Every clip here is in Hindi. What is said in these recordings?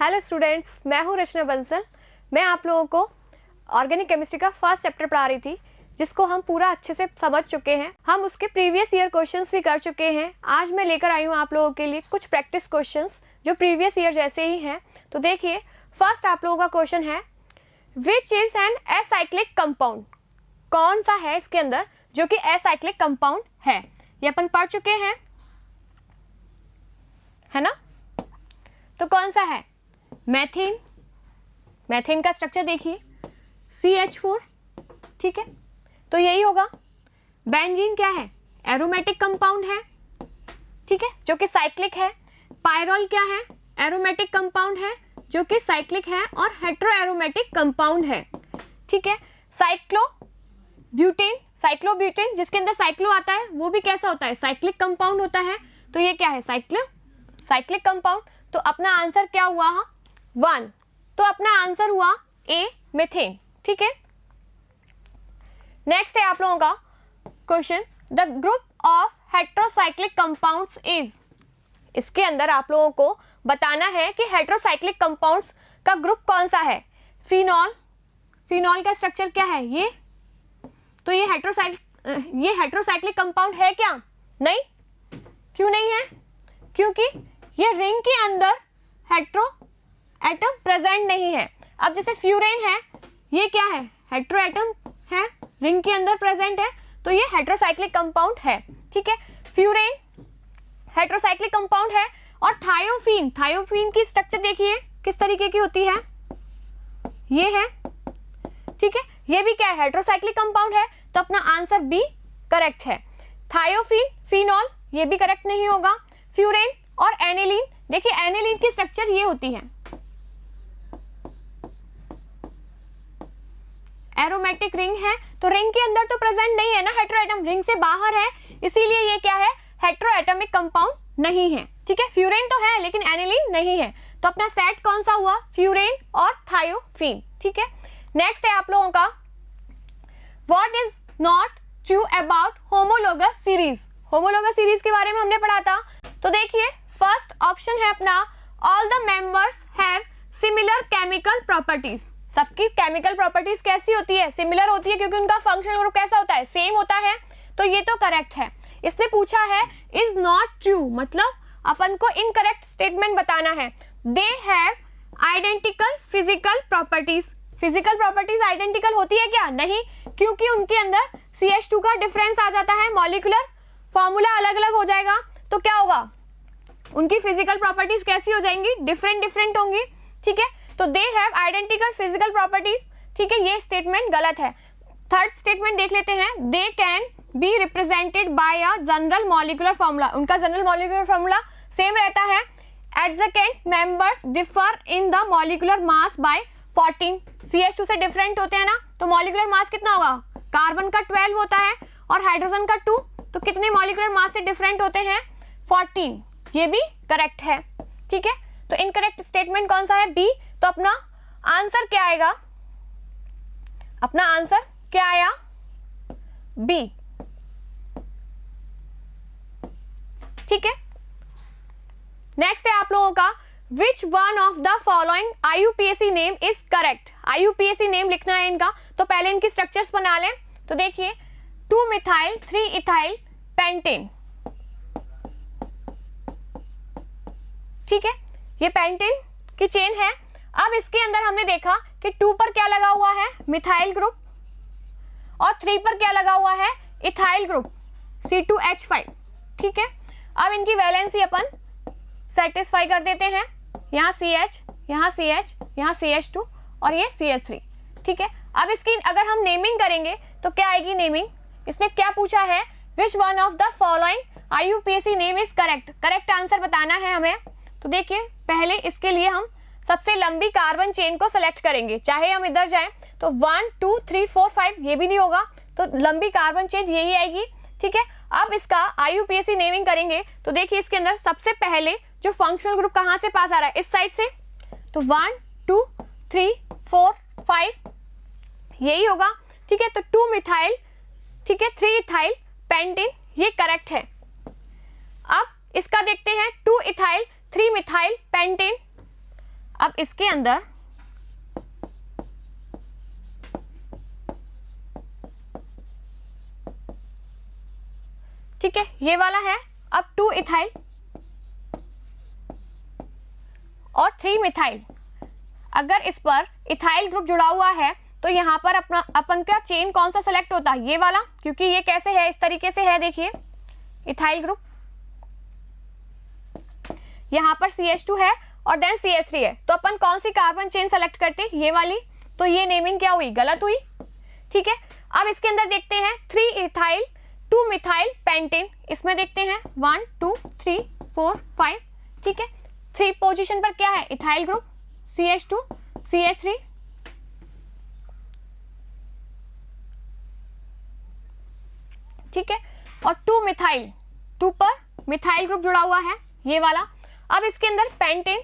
हेलो स्टूडेंट्स, मैं हूं रचना बंसल। मैं आप लोगों को ऑर्गेनिक केमिस्ट्री का फर्स्ट चैप्टर पढ़ा रही थी, जिसको हम पूरा अच्छे से समझ चुके हैं। हम उसके प्रीवियस ईयर क्वेश्चंस भी कर चुके हैं। आज मैं लेकर आई हूं आप लोगों के लिए कुछ प्रैक्टिस क्वेश्चंस जो प्रीवियस ईयर जैसे ही हैं। तो देखिए, फर्स्ट आप लोगों का क्वेश्चन है, which is an acyclic compound. कौन सा है इसके अंदर जो कि एसाइक्लिक कंपाउंड है। ये अपन पढ़ चुके हैं, है ना। तो कौन सा है? मैथीन। मैथीन का स्ट्रक्चर देखिए, CH4, ठीक है, तो यही होगा। बेंजीन क्या है? एरोमेटिक कंपाउंड है, ठीक है, जो कि साइक्लिक है। पायरोल क्या है? एरोमेटिक कंपाउंड है जो कि साइक्लिक है और हेटेरो एरोमेटिक कंपाउंड है, ठीक है। साइक्लोब्यूटेन, साइक्लोब्यूटेन जिसके अंदर साइक्लो आता है, वो भी कैसा होता है? साइक्लिक कंपाउंड होता है। तो ये क्या है? Cyclic compound. तो अपना आंसर क्या हुआ? 1। तो अपना आंसर हुआ ए, मीथेन, ठीक है। नेक्स्ट है आप लोगों का question, the group of heterocyclic compounds is. इसके अंदर आप लोगों को बताना है कि हेटेरोसाइक्लिक कंपाउंड्स का ग्रुप कौन सा है। फिनॉल, फिनॉल का स्ट्रक्चर क्या है? ये तो ये हेटेरोसाइक्लिक कंपाउंड है क्या? नहीं। क्यों नहीं है? क्योंकि ये रिंग के अंदर हेटेरो एटम प्रेजेंट नहीं है। अब जैसे फ्यूरेन है, ये क्या है? हेटेरो एटम है, रिंग के अंदर प्रेजेंट है, तो ये हेटेरोसाइक्लिक कंपाउंड है, ठीक है। फ्यूरेन हेटेरोसाइक्लिक कंपाउंड है। और थायोफीन, थायोफीन की स्ट्रक्चर देखिए किस तरीके की होती है, ये है, ठीक है। ये भी क्या है? हेटेरोसाइक्लिक कंपाउंड है। तो अपना आंसर बी करेक्ट है। थायोफीन, फिनॉल, ये भी करेक्ट नहीं होगा। फ्यूरेन और एनिलीन, देखिए एनिलीन की स्ट्रक्चर ये होती है, एरोमेटिक रिंग है, तो रिंग के अंदर तो प्रेजेंट नहीं है ना हेटेरो एटम, रिंग से बाहर है, इसीलिए ये क्या है? हेटेरो एटमिक कंपाउंड नहीं है, ठीक है। फ्यूरेन तो है लेकिन एनिलीन नहीं है। तो अपना सेट कौन सा हुआ? फ्यूरेन और थायोफीन, ठीक है। नेक्स्ट है आप लोगों का, what is not true about homologous series. Homologous series के बारे में हमने पढ़ा था। तो देखिए, फर्स्ट ऑप्शन है अपना, all the members have similar chemical properties. सबकी केमिकल प्रॉपर्टीज कैसी होती है? सिमिलर होती है, क्योंकि उनका फंक्शनल ग्रुप कैसा होता है? सेम होता है। तो ये तो करेक्ट है। इसने पूछा है इज नॉट ट्रू, मतलब अपन को इनकरेक्ट स्टेटमेंट बताना है। They have identical physical properties. Physical properties identical होती है क्या? नहीं, क्योंकि उनके अंदर CH2 का डिफरेंस आ जाता है, मॉलिक्यूलर फॉर्मूला अलग अलग हो जाएगा। तो क्या होगा? उनकी फिजिकल प्रॉपर्टीज कैसी हो जाएंगी? डिफरेंट होंगी, ठीक है। तो they have identical physical properties, ठीक है, ये स्टेटमेंट गलत है। थर्ड स्टेटमेंट देख लेते हैं, they can be represented by a general molecular formula. उनका जनरल मॉलिक्यूलर फॉर्मूला सेम रहता है। Adjacent members differ in the molecular mass by 14। CH2 से डिफरेंट होते हैं ना, तो मॉलिक्यूलर मास कितना होगा? कार्बन का 12 होता है और हाइड्रोजन का 2, तो कितने मॉलिक्यूलर मास से डिफरेंट होते हैं? 14। ये भी करेक्ट है, ठीक है। तो इनकरेक्ट स्टेटमेंट कौन सा है? बी। तो अपना आंसर क्या आएगा? अपना आंसर क्या आया? बी, ठीक है। नेक्स्ट है आप लोगों का, which one of the following IUPAC name is correct. IUPAC name लिखना है इनका, तो पहले इनकी स्ट्रक्चर्स बना लें। तो देखिए, 2 मिथाइल 3 इथाइल पेंटेन, ठीक है, ये पेंटेन की चेन है। अब इसके अंदर हमने देखा कि 2 पर क्या लगा हुआ है? मिथाइल ग्रुप, और 3 पर क्या लगा हुआ है? इथाइल ग्रुप, C2H5, ठीक है। अब इनकी वैलेंसी अपन सेटिस्फाई कर देते हैं। यहाँ CH, यहाँ CH, यहाँ CH2 और ये CH3, ठीक है। अब इसकी अगर हम नेमिंग करेंगे तो क्या आएगी नेमिंग? इसने क्या पूछा है? Which one of the following IUPAC name is correct. Correct answer बताना है हमें। तो देखिए, पहले इसके लिए हम सबसे लंबी कार्बन चेन को सेलेक्ट करेंगे, चाहे हम इधर जाएं तो 1 2 3 4 5 ये भी नहीं होगा, तो लंबी कार्बन चेन यही आएगी, ठीक है। अब इसका IUPAC नेमिंग करेंगे तो देखिए, इसके अंदर सबसे पहले जो फंक्शनल ग्रुप कहाँ से पास आ रहा है? इस साइड से, तो 1 2 3 4 5 यही होगा, ठीक है। तो 2 मिथाइल, ठीक है, 3 इथाइल पेंटेन, ये करेक्ट है। अब इसका देखते हैं 2 इथाइल 3 मिथाइल पेंटेन। अब इसके अंदर ठीक है, ये वाला है अब 2 इथाइल और 3 मिथाइल। अगर इस पर इथाइल ग्रुप जुड़ा हुआ है तो यहाँ पर अपन का चेन कौन सा सेलेक्ट होता है, ये वाला, क्योंकि ये कैसे है, इस तरीके से है, देखिए इथाइल ग्रुप, यहाँ पर CH2 है और देन CH3 है, तो अपन कौन सी कार्बन चेन सेलेक्ट करते, ये वाली, तो ये नेमिंग क्या हुई, गलत हुई। ठीक है, अब इसके अंदर देखते हैं 3 इथाइल 2 मिथाइल पेंटेन, इसमें देखते हैं 1 2 3 4 5, ठीक है, 3 पोजीशन पर क्या है, इथाइल ग्रुप, CH2 CH3, ठीक है, और 2 मिथाइल, 2 पर मिथाइल ग्रुप जुड़ा हुआ है, ये वाला। अब इसके अंदर पेंटेन,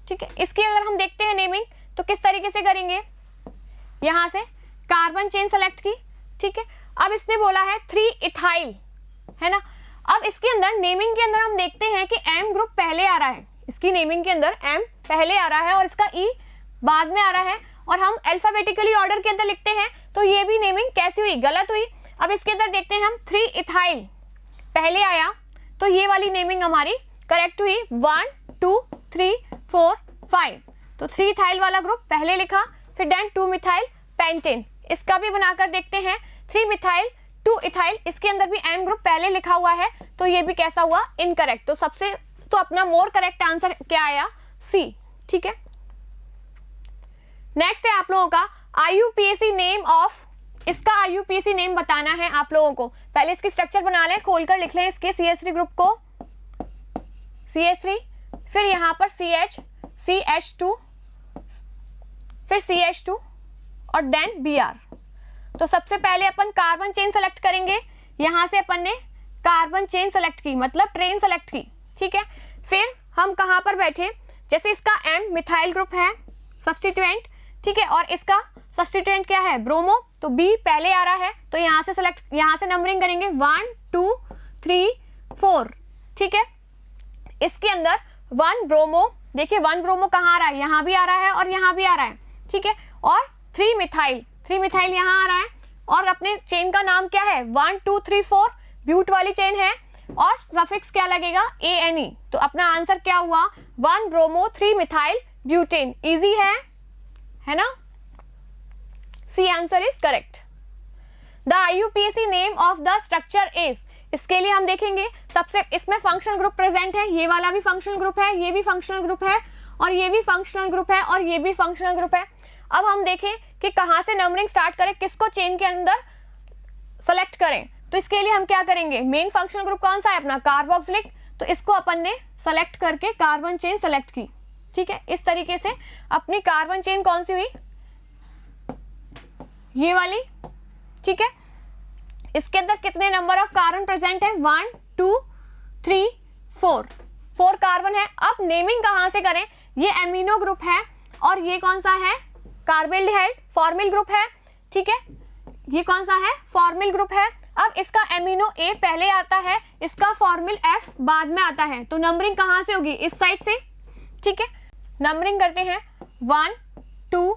ठीक है, इसकी अगर हम देखते हैं नेमिंग तो किस तरीके से करेंगे, यहां से कार्बन चेन सेलेक्ट की, ठीक है। अब इसने बोला है 3 इथाइल, है ना। अब इसके अंदर नेमिंग के अंदर हम देखते हैं कि M ग्रुप पहले आ रहा है, इसकी नेमिंग के अंदर M पहले आ रहा है और इसका E बाद में आ रहा है, और हम अल्फाबेटिकली ऑर्डर के अंदर लिखते हैं, तो ये भी नेमिंग कैसी हुई, गलत हुई। अब इसके अंदर देखते हैं हम 3 इथाइल पहले आया, तो ये वाली नेमिंग हमारी करेक्ट हुई, 1 2 3 4 5, तो 3 इथाइल वाला ग्रुप पहले लिखा, फिर देन 2 मिथाइल पेंटेन, इसका भी बनाकर देखते हैं 3 मिथाइल 2 इथाइल, इसके अंदर भी M ग्रुप पहले लिखा हुआ है, तो ये भी कैसा हुआ, इनकरेक्ट। तो सबसे तो अपना मोर करेक्ट आंसर क्या आया, C, ठीक है। नेक्स्ट है आप लोगों का IUPAC नेम ऑफ, इसका IUPAC नेम बताना है आप लोगों को। पहले इसकी स्ट्रक्चर बना लें, खोलकर लिख लें इसके CH3 ग्रुप को, CH3, फिर यहाँ पर CH CH2, फिर CH2 और देन Br। तो सबसे पहले अपन कार्बन चेन सेलेक्ट करेंगे, यहां से अपन ने कार्बन चेन सेलेक्ट की, मतलब ट्रेन सेलेक्ट की, ठीक है। फिर हम कहां पर बैठे, जैसे इसका M मिथाइल ग्रुप है सब्स्टिट्यूएंट, ठीक है, और इसका सब्स्टिट्यूएंट क्या है, ब्रोमो, तो B पहले आ रहा है, तो यहां से सेलेक्ट, यहां से नंबरिंग करेंगे 1 2 3 4, ठीक है। इसके अंदर 1 ब्रोमो, देखिए 1 ब्रोमो कहाँ आ रहा है, यहाँ भी आ रहा है और यहाँ भी आ रहा है, ठीक है, और 3 मिथाइल यहाँ आ रहा है, और अपने चेन का नाम क्या है, 1 2 3 4 ब्यूट वाली चेन है, और सफिक्स क्या लगेगा, ANE, तो अपना आंसर क्या हुआ, 1 ब्रोमो 3 मिथाइल ब्यूटेन। इजी है ना, C answer is correct. The IUPAC name of the structure is, इसके लिए हम देखेंगे सबसे, इसमें फंक्शनल ग्रुप प्रेजेंट है, ये वाला भी फंक्शनल ग्रुप है, ये भी फंक्शनल ग्रुप है, और ये भी फंक्शनल ग्रुप है, और ये भी फंक्शनल ग्रुप है। अब हम देखें कि कहां से नंबरिंग स्टार्ट करें, किसको चेन के अंदर सेलेक्ट करें, तो इसके लिए हम क्या करेंगे, मेन फंक्शनल ग्रुप कौन सा है अपना, कार्बोक्सिलिक, तो इसको अपन ने सेलेक्ट करके कार्बन चेन सेलेक्ट की, ठीक है। इस तरीके से अपनी कार्बन चेन कौन सी हुई, ये वाली, ठीक है। इसके अंदर कितने नंबर ऑफ कार्बन प्रेजेंट है, 1 2 3 4 कार्बन है। अब नेमिंग कहां से करें, ये एमिनो ग्रुप है और ये कौन सा है, कार्बोल्डिहाइड, फॉर्मिल ग्रुप है, ठीक है, ये कौन सा है, फॉर्मिल ग्रुप है। अब इसका एमिनो A पहले आता है, इसका फॉर्मिल F बाद में आता है, तो नंबरिंग कहां से होगी, इस साइड से, ठीक है। नंबरिंग करते हैं 1 2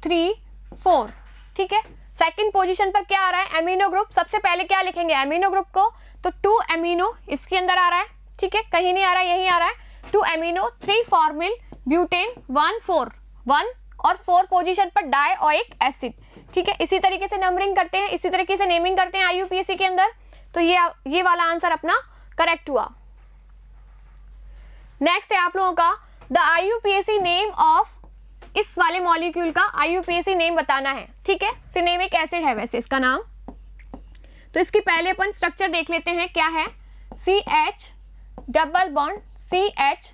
3 4, ठीक है। सेकंड पोजीशन पर क्या आ रहा है, एमिनो ग्रुप, सबसे पहले क्या लिखेंगे एमिनो ग्रुप को, तो 2 एमिनो इसके अंदर आ रहा है, ठीक है, कहीं नहीं आ रहा है, यही आ रहा है, 2 एमिनो 3 फॉर्मिल ब्यूटेन 1 4 1 और 4 पोजीशन पर डाइओइक एसिड, ठीक है। इसी तरीके से नंबरिंग करते हैं, इसी तरीके से नेमिंग करते हैं IUPAC के अंदर, तो ये वाला आंसर अपना करेक्ट हुआ। नेक्स्ट है आप लोगों का द IUPAC नेम ऑफ, इस वाले मॉलिक्यूल का IUPAC नेम बताना है, ठीक है। सिनेमिक एसिड है वैसे इसका नाम, तो इसकी पहले अपन स्ट्रक्चर देख लेते हैं, क्या है, CH double bond CH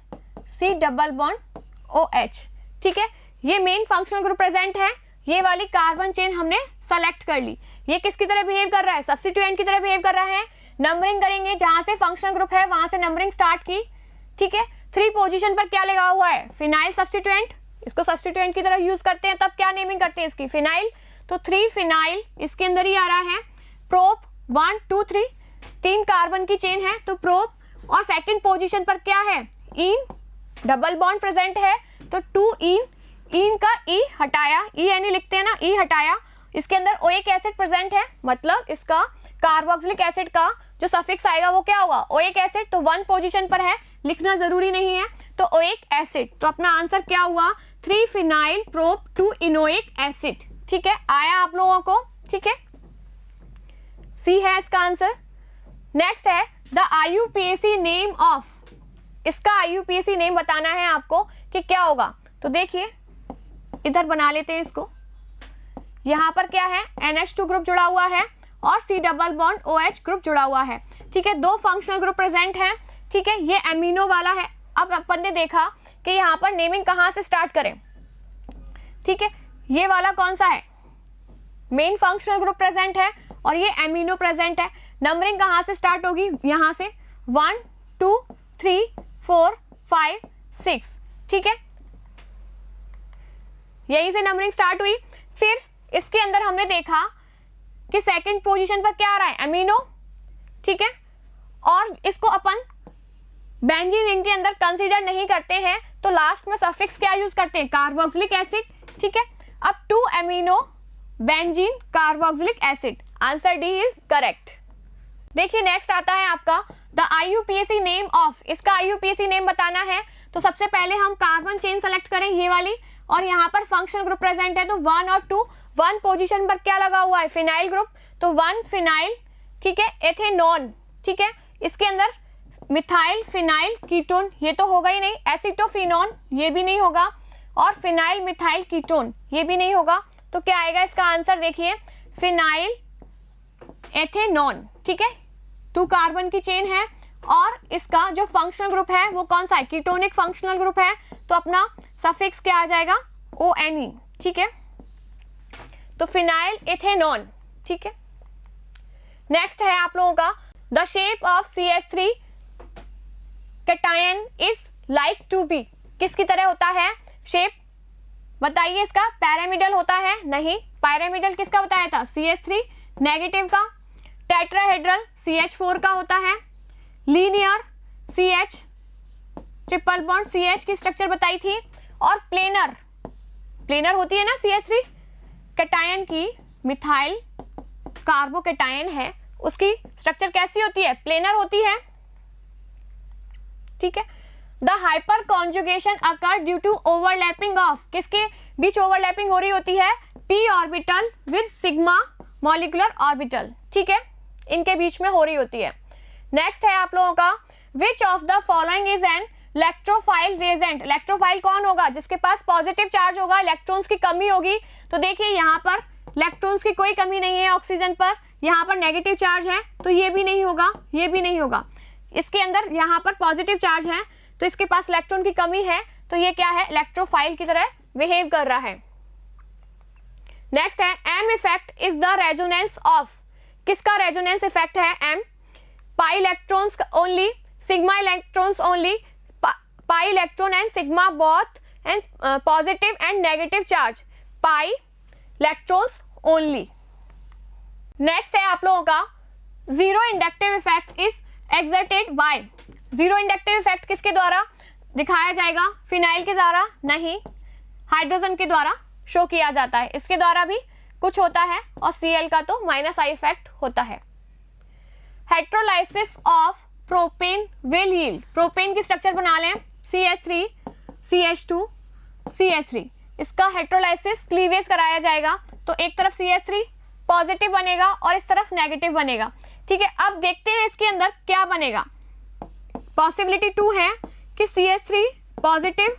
C double bond OH, ठीक है। ये मेन फंक्शनल ग्रुप प्रेजेंट है, ये वाली कार्बन चेन हमने सेलेक्ट कर ली, ये किसकी तरह बिहेव कर रहा है, सब्स्टिट्यूएंट की तरह बिहेव कर रहा है। नंबरिंग करेंगे, जहां से फंक्शनल ग्रुप है वहां से नंबरिंग स्टार्ट की, ठीक है। 3 पोजीशन पर क्या लगा हुआ है, फिनाइल सब्स्टिट्यूएंट, इसको सब्स्टिट्यूएंट की तरह यूज करते हैं, तब क्या नेमिंग करते हैं इसकी, फिनाइल, तो 3 फिनाइल इसके अंदर ही आ रहा है। प्रोप 1 2 3 3 कार्बन की चेन है तो प्रोप और सेकंड पोजीशन पर क्या है, इन डबल बॉन्ड प्रेजेंट है, तो 2 इन का ई हटाया, ई यानी लिखते हैं ना, ई हटाया, इसके अंदर ओइक एसिड प्रेजेंट है, मतलब इसका कार्बोक्सिलिक एसिड का जो सफिक्स आएगा वो क्या होगा, ओइक एसिड, तो 1 पोजीशन पर है, लिखना जरूरी नहीं है, तो ओइक एसिड, तो अपना आंसर क्या हुआ, 3 फिनाइल प्रोप 2 इनोइक एसिड। ठीक है, आया आप लोगों को, ठीक है, सी है इसका आंसर। नेक्स्ट है द IUPAC नेम ऑफ, इसका IUPAC नेम बताना है आपको कि क्या होगा, तो देखिए इधर बना लेते हैं इसको, यहाँ पर क्या है, NH2 ग्रुप जुड़ा हुआ है और C double bond OH group जुड़ा हुआ है। ठीक है, 2 फंक्शनल ग्रुप प्रेजेंट है। ठीक है, ये एमिनो वाला है। अब अपन ने देखा कि यहाँ पर नेमिंग कहाँ से स्टार्ट करें। ठीक है, ये वाला कौन सा है, मेन फंक्शनल ग्रुप प्रेजेंट है और ये एमिनो प्रेजेंट है। नंबरिंग कहाँ से स्टार्ट होगी, यहाँ से 1 2 3 4 5 6। ठीक है, यहीं से नंबरिंग स्टार्ट हुई। फिर इसके अंदर हमने देखा कि सेकंड पोजीशन पर क्या आ रहा है, एमिनो। ठीक है, और इसको अपन बेंजीन रिंग के अंदर कंसीडर नहीं करते हैं, तो लास्ट में सफिक्स क्या यूज करते हैं, कार्बोक्सिलिक एसिड। ठीक है, अब 2 amino benzene carboxylic acid, answer D is correct. देखिए नेक्स्ट आता है आपका द IUPAC नेम ऑफ, इसका IUPAC नेम बताना है, तो सबसे पहले हम कार्बन चेन सेलेक्ट करें, ये वाली, और यहाँ पर फंक्शनल ग्रुप प्रेजेंट है, तो 1 और 2, 1 पोजीशन पर क्या लगा हुआ है, फिनाइल ग्रुप, तो 1 फिनाइल। ठीक है, एथेनॉन। ठीक है, इसके अंदर मिथाइल फिनाइल कीटोन, ये तो होगा ही नहीं, एसिटोफिनॉन ये भी नहीं होगा, और फिनाइल मिथाइल कीटोन ये भी नहीं होगा, तो क्या आएगा इसका आंसर, देखिए फिनाइल एथेनॉन। ठीक है, 2 कार्बन की चेन है और इसका जो फंक्शनल ग्रुप है वो कौन सा है, कीटोनिक फंक्शनल ग्रुप है, तो अपना सफिक्स क्या आ जाएगा, ONE। ठीक है, तो फिनाइल एथेनॉन। ठीक है, नेक्स्ट है आप लोगों का the shape of CH3 cation is like to be, किसकी तरह होता है शेप, बताइए इसका, पैरामिडल होता है, नहीं, पैरामिडल किसका बताया था, CH3 नेगेटिव का, टेट्राहेड्रल CH4 का होता है, linear CH triple bond CH की स्ट्रक्चर बताई थी, और प्लेनर होती है ना CH3 कैटायन की, मिथाइल कार्बोकैटायन है, उसकी स्ट्रक्चर कैसी होती है, प्लेनर होती है। ठीक है, the hyperconjugation occur due to overlapping of, किसके बीच ओवरलैपिंग हो रही होती है, p orbital with sigma molecular orbital. ठीक है, इनके बीच में हो रही होती है। नेक्स्ट है आप लोगों का which of the following is an electrophile reagent, electrophile कौन होगा, जिसके पास पॉजिटिव चार्ज होगा, इलेक्ट्रॉन्स की कमी होगी, तो देखिए यहाँ पर इलेक्ट्रॉन्स की कोई कमी नहीं है ऑक्सीजन पर, यहाँ पर नेगेटिव चार्ज है, तो ये भी नहीं होगा, ये भी नहीं होगा, इसके अंदर यहाँ पर पॉजिटिव चार्ज है, तो इसके पास इलेक्ट्रॉन की कमी है, तो ये क्या है, इलेक्ट्रोफाइल की तरह बिहेव कर रहा है। नेक्स्ट है M effect is the resonance of, किसका रेजोनेंस इफेक्ट है, M, pi electrons only, sigma electrons only, pi electron and sigma both and positive and negative charge, pi electrons only. Next है आप लोगों का zero inductive effect is exerted by, zero inductive effect किसके द्वारा दिखाया जाएगा, फिनाइल के द्वारा नहीं, हाइड्रोजन के द्वारा शो किया जाता है, इसके द्वारा भी कुछ होता है, और Cl का तो -I इफेक्ट होता है। Heterolysis of propane will yield, propane की स्ट्रक्चर बना लें, CH3 CH2 CH3, इसका हेट्रोलाइसिस क्लीवेज कराया जाएगा, तो एक तरफ CH3 पॉजिटिव बनेगा और इस तरफ नेगेटिव बनेगा। ठीक है, अब देखते हैं इसके अंदर क्या बनेगा, पॉसिबिलिटी 2 है कि CH3 positive,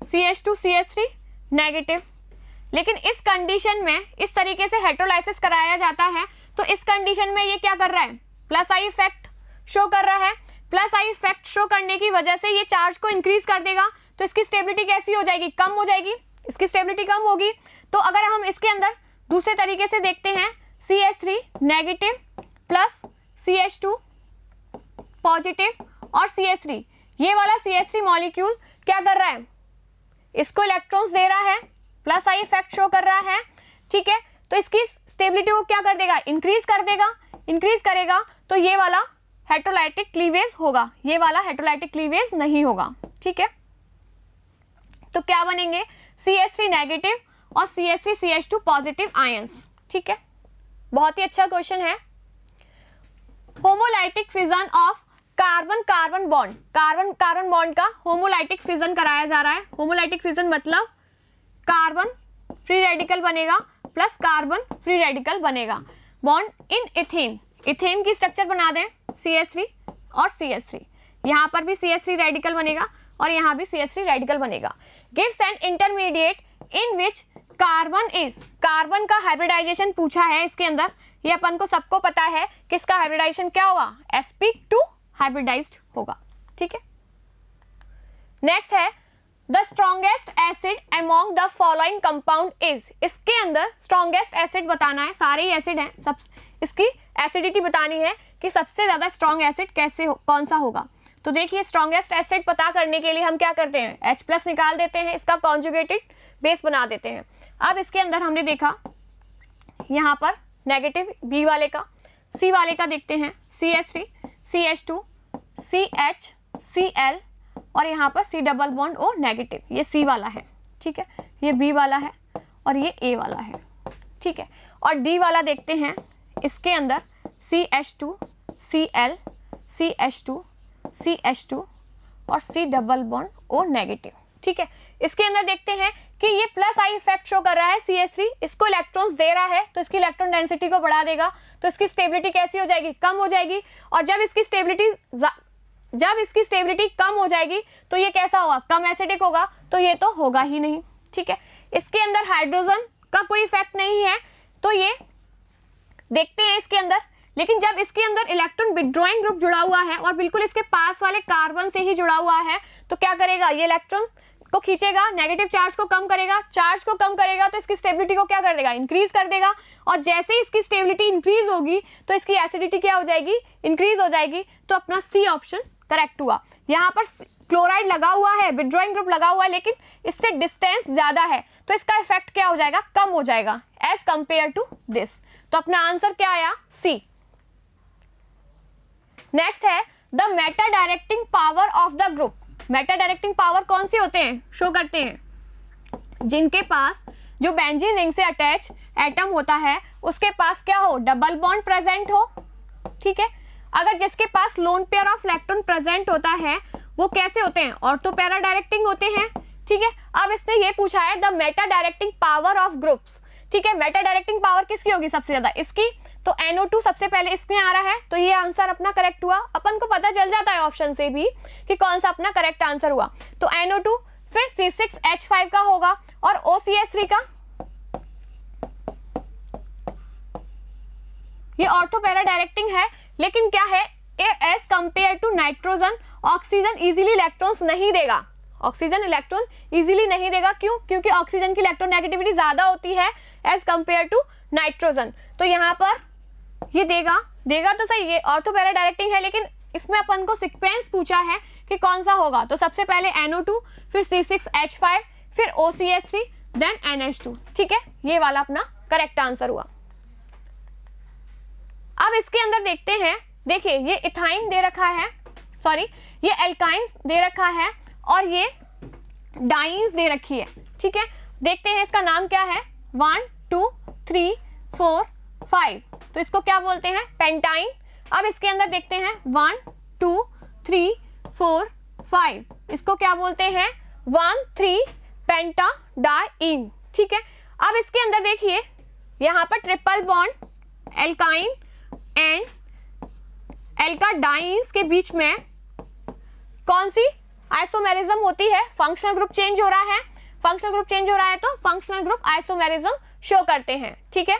CH2 CH3 negative, लेकिन इस कंडीशन में इस तरीके से हेट्रोलाइसिस कराया जाता है, तो इस कंडीशन में ये क्या कर रहा है, +I इफेक्ट शो कर रहा है, +I इफेक्ट शो करने की वजह से ये चार्ज को इंक्रीज कर देगा, तो इसकी स्टेबिलिटी कैसी हो जाएगी, कम हो जाएगी, इसकी स्टेबिलिटी कम होगी। तो अगर हम इसके अंदर दूसरे तरीके से देखते हैं, CH3 negative plus CH2 positive और CH3, ये वाला CH3 मॉलिक्यूल क्या कर रहा है, इसको इलेक्ट्रॉन्स दे रहा है, +I इफेक्ट शो कर रहा है। ठीक है, तो इसकी स्टेबिलिटी को क्या कर देगा, इंक्रीज कर देगा, इंक्रीज करेगा, तो ये वाला हेटेरोलाइटिक क्लीवेज होगा, ये वाला हेटेरोलाइटिक क्लीवेज नहीं होगा, ठीक है। तो क्या बनेंगे, CH3 नेगेटिव और CH3 CH2 पॉजिटिव आयंस, ठीक है। बहुत ही अच्छा क्वेश्चन है। Homolytic fission of carbon carbon bond, carbon carbon bond का होमोलाइटिक फिजन कराया जा रहा है। होमोलाइटिक फिजन मतलब कार्बन फ्री रेडिकल बनेगा प्लस कार्बन फ्री रेडिकल बनेगा, बॉन्ड इन इथेन, इथेन की स्ट्रक्चर बना दें CH3 और CH3, यहाँ पर भी CH3 रेडिकल बनेगा और यहाँ भी CH3 रेडिकल बनेगा। Gives an intermediate in which carbon is, carbon का हाइब्रिडाइजेशन पूछा है इसके अंदर, ये अपन को सबको पता है किसका हाइब्रिडाइजेशन क्या होगा, sp2 हाइब्रिडाइज्ड होगा, ठीक है। नेक्स्ट है the strongest acid among the following compound is, इसके अंदर स्ट्रॉन्गेस्ट एसिड बताना है, सारे ही एसिड हैं, सब इसकी एसिडिटी बतानी है कि सबसे ज्यादा स्ट्रॉन्ग एसिड कैसे कौन सा होगा। तो देखिए स्ट्रॉन्गेस्ट एसिड पता करने के लिए हम क्या करते हैं, H+ निकाल देते हैं, इसका कॉन्जुगेटेड बेस बना देते हैं। अब इसके अंदर हमने देखा यहाँ पर नेगेटिव B वाले का, C वाले का देखते हैं CH3 CH2 CH Cl और यहाँ पर C double bond O negative, ये C वाला है, ठीक है, ये B वाला है और ये A वाला है, ठीक है। और D वाला देखते हैं, इसके अंदर CH2 Cl CH2 CH2 और C double bond O negative, ठीक है। इसके अंदर देखते हैं कि ये प्लस आई इफेक्ट शो कर रहा है CH3, इसको इलेक्ट्रॉन्स दे रहा है तो इसकी इलेक्ट्रॉन डेंसिटी को बढ़ा देगा, तो इसकी स्टेबिलिटी कैसी हो जाएगी, कम हो जाएगी। और जब इसकी स्टेबिलिटी कम हो जाएगी तो ये कैसा होगा, कम एसिडिक होगा, तो ये तो होगा ही नहीं, ठीक है। इसके अंदर हाइड्रोजन का कोई इफेक्ट नहीं है, तो ये देखते हैं इसके अंदर, लेकिन जब इसके अंदर इलेक्ट्रॉन विड्रॉइंग ग्रुप जुड़ा हुआ है और बिल्कुल इसके पास वाले कार्बन से ही जुड़ा हुआ है, तो क्या करेगा, ये इलेक्ट्रॉन को खींचेगा, नेगेटिव चार्ज को कम करेगा, चार्ज को कम करेगा तो इसकी स्टेबिलिटी को क्या कर देगा, इंक्रीज कर देगा। और जैसे ही इसकी स्टेबिलिटी इंक्रीज होगी तो इसकी एसिडिटी क्या हो जाएगी, इंक्रीज हो जाएगी। तो अपना C ऑप्शन करेक्ट हुआ। यहाँ पर क्लोराइड लगा हुआ है, विड्रॉइंग ग्रुप लगा हुआ है, लेकिन इससे डिस्टेंस ज्यादा है तो इसका इफेक्ट क्या हो जाएगा, कम हो जाएगा एज कंपेयर टू दिस। तो अपना आंसर क्या आया, C। नेक्स्ट है the Meta directing power of the group. Meta directing power कौन सी होते हैं, शो करते हैं, जिनके पास जो बेंजीन रिंग से अटैच एटम होता है उसके पास क्या हो, डबल बॉन्ड प्रेजेंट हो, ठीक है। अगर जिसके पास lone pair of electron present होता है वो कैसे होते हैं, ऑर्थो पैरा डायरेक्टिंग होते हैं, ठीक है। अब इसने ये पूछा है the Meta directing power of groups, ठीक है। मेटा डायरेक्टिंग पावर किसकी होगी, सबसे ज्यादा इसकी, तो NO2 सबसे पहले इसमें आ रहा है, तो ये आंसर अपना करेक्ट हुआ। अपन को पता चल जाता है ऑप्शन से भी कि कौन सा अपना करेक्ट आंसर हुआ। तो NO2 फिर C6H5 का होगा और OCH3 का, ये ऑर्थो पैरा डायरेक्टिंग है, लेकिन क्या है, as compare to nitrogen oxygen easily electrons नहीं देगा, ऑक्सीजन इलेक्ट्रॉन इजीली नहीं देगा, क्यों, क्योंकि ऑक्सीजन की इलेक्ट्रॉन नेगेटिविटी ज्यादा होती है एज कंपेयर टू नाइट्रोजन। तो यहाँ पर ये देगा तो सही, ये ऑर्थो पैरा डायरेक्टिंग है, लेकिन इसमें अपन को सीक्वेंस पूछा है कि कौन सा होगा। तो सबसे पहले NO2 फिर C6H5 फिर OCH3 देन NH2, ठीक है। ये वाला अपना करेक्ट आंसर हुआ। अब इसके अंदर देखते हैं, देखिए ये इथाइन दे रखा है, सॉरी ये एल्काइंस दे रखा है और ये डाइन्स दे रखी है, ठीक है। देखते हैं इसका नाम क्या है, 1 2 3 4 5, तो इसको क्या बोलते हैं, पेंटाइन। अब इसके अंदर देखते हैं 1 2 3 4 5, इसको क्या बोलते हैं, 1 3 पेंटाडाइन, ठीक है। अब इसके अंदर देखिए यहाँ पर ट्रिपल बॉन्ड एल्काइन एंड एल्काडाइंस के बीच में कौन सी आइसोमेरिज्म होती है, फंक्शनल ग्रुप चेंज हो रहा है, फंक्शनल ग्रुप चेंज हो रहा है तो फंक्शनल ग्रुप आइसोमेरिज्म शो करते हैं, ठीक है।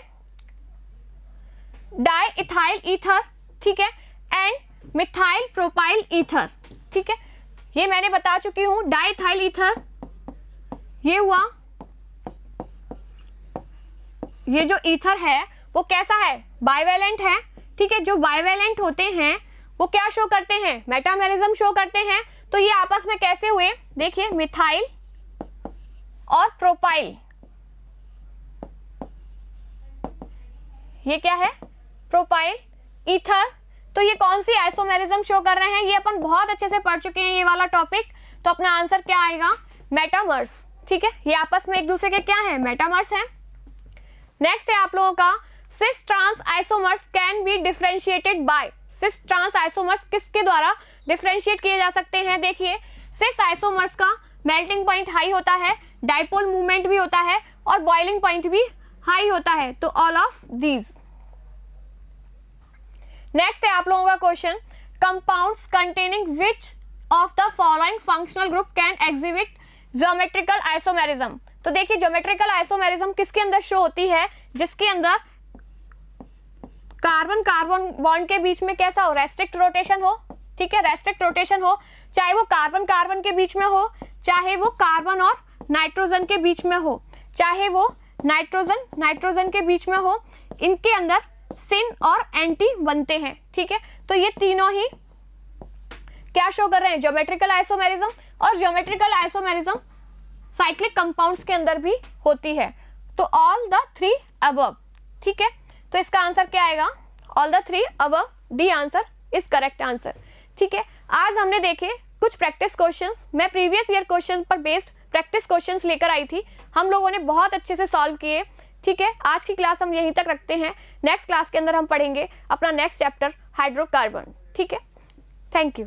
डाई इथाइल ईथर, ठीक है, एंड मिथाइल प्रोपाइल ईथर, ठीक है, ये मैंने बता चुकी हूं। डाई इथाइल ईथर ये हुआ, ये जो ईथर है वो कैसा है, बाइवेलेंट है, ठीक है। जो बाइवेलेंट होते हैं वो क्या शो करते हैं, मेटामेरिज्म शो करते हैं। तो ये आपस में कैसे हुए, देखिए मिथाइल और प्रोपाइल, ये क्या है, प्रोपाइल ईथर। तो ये कौन सी आइसोमेरिज्म शो कर रहे हैं, ये अपन बहुत अच्छे से पढ़ चुके हैं ये वाला टॉपिक। तो अपना आंसर क्या आएगा, मेटामर्स। ठीक है, ये आपस में एक दूसरे के क्या है, मेटामर्स हैं। नेक्स्ट है आप लोगों का cis trans isomers can be differentiated by. Cis trans isomers किसके द्वारा डिफरेंशिएट किए जा सकते हैं, देखिए सिस आइसोमर्स का मेल्टिंग पॉइंट हाई होता है, डाइपोल मूवमेंट भी होता है और बॉइलिंग पॉइंट भी हाई होता है। तो ऑल ऑफ दीज। नेक्स्ट है आप लोगों का question, compounds containing which of the following functional group can exhibit geometrical isomerism. तो देखिए ज्योमेट्रिकल आइसोमेरिज्म किसके अंदर शो होती है, जिसके अंदर कार्बन कार्बन बॉन्ड के बीच में कैसा हो, रेस्ट्रिक्ट रोटेशन हो। ठीक है, रेस्ट्रिक्ट रोटेशन हो, चाहे वो कार्बन कार्बन के बीच में हो, चाहे वो कार्बन और नाइट्रोजन के बीच में हो, चाहे वो नाइट्रोजन नाइट्रोजन के बीच में हो, इनके अंदर सिन और एंटी बनते हैं। ठीक है, तो ये तीनों ही क्या शो कर रहे हैं, ज्योमेट्रिकल आइसोमेरिज्म। और ज्योमेट्रिकल आइसोमेरिज्म साइक्लिक कंपाउंड्स के अंदर भी होती है। तो ऑल द थ्री अबव। ठीक है, तो इसका आंसर क्या आएगा, all the three above, D answer is correct answer. ठीक है, आज हमने देखे कुछ प्रैक्टिस क्वेश्चंस, मैं प्रीवियस ईयर क्वेश्चन पर बेस्ड प्रैक्टिस क्वेश्चंस लेकर आई थी, हम लोगों ने बहुत अच्छे से सॉल्व किए। ठीक है, आज की क्लास हम यहीं तक रखते हैं, नेक्स्ट क्लास के अंदर हम पढ़ेंगे अपना नेक्स्ट चैप्टर हाइड्रोकार्बन। ठीक है, थैंक यू।